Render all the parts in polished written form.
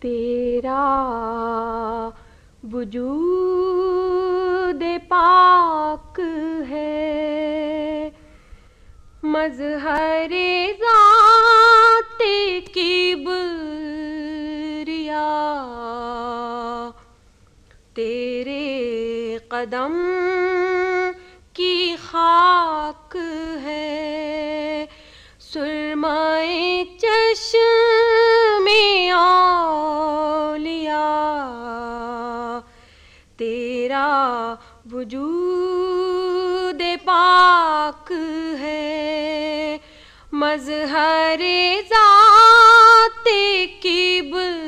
تیرا وجود پاک ہے، مظہر ذات کبریا، تیرے قدم کی خاک ہے، سرمائے چشم اولیاء، تیرا وجود پاک ہے، مظہر ذات کبریا،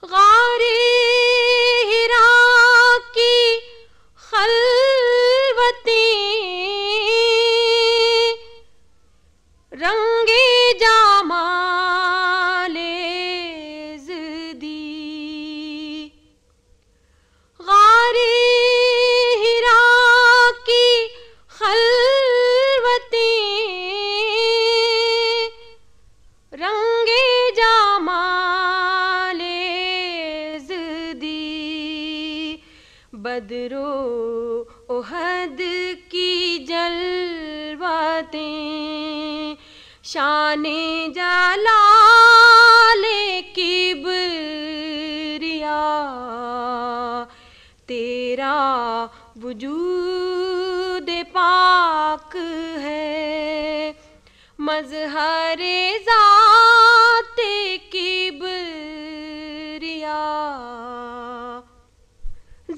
غار حرا کی خلوتیں رنگ جمال زدی، غار حرا کی خلوتیں رنگ جمال زدی، بدر و احد کی جلوتیں شان جلال کبریا، تیرا وجود پاک ہے، مظہر ذات کبریا،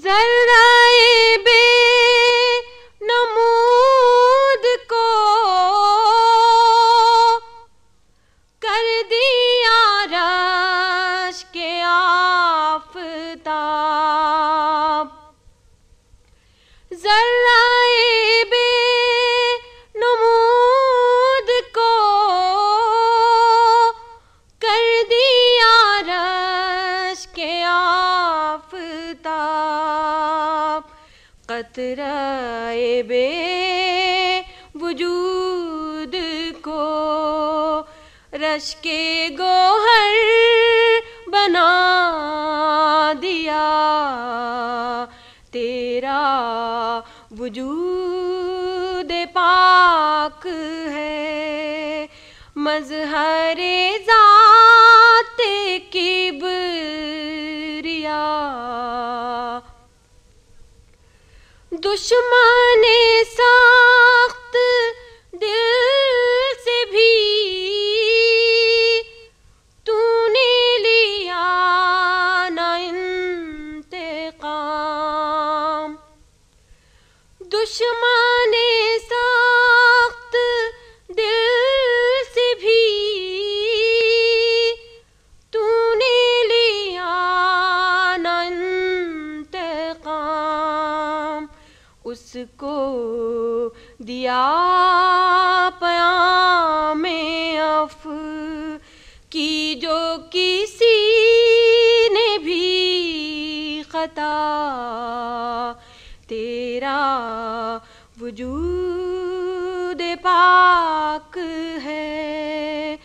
ذرہ بے نمود کو کر دیا رشک آفتاب، ذرہ بے نمود کو کر دیا رشک آفتاب، قطرہ بے وجود کو رشک گوہر بنا دیا، تیرا وجود پاک ہے، مظہر ذات کبریا، دشمن سخت دل سے بھی تو نے لیا نہ انتقام، دشمن سخت دل سے بھی تو نے لیا نہ انتقام، اس کو دیا پیام عفو کی جو کسی نے بھی خطا، تیرا وجود پاک ہے،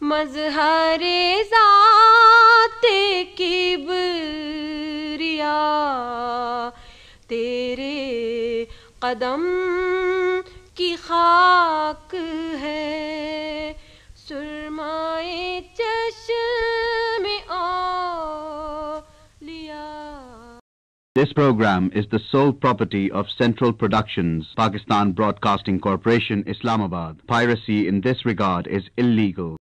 مظہر ذات کبریا، تیرے قدم کی خاک ہے، سرمائے چشم اولیاء۔ This program is the sole property of Central Productions, Pakistan Broadcasting Corporation, Islamabad. Piracy in this regard is illegal.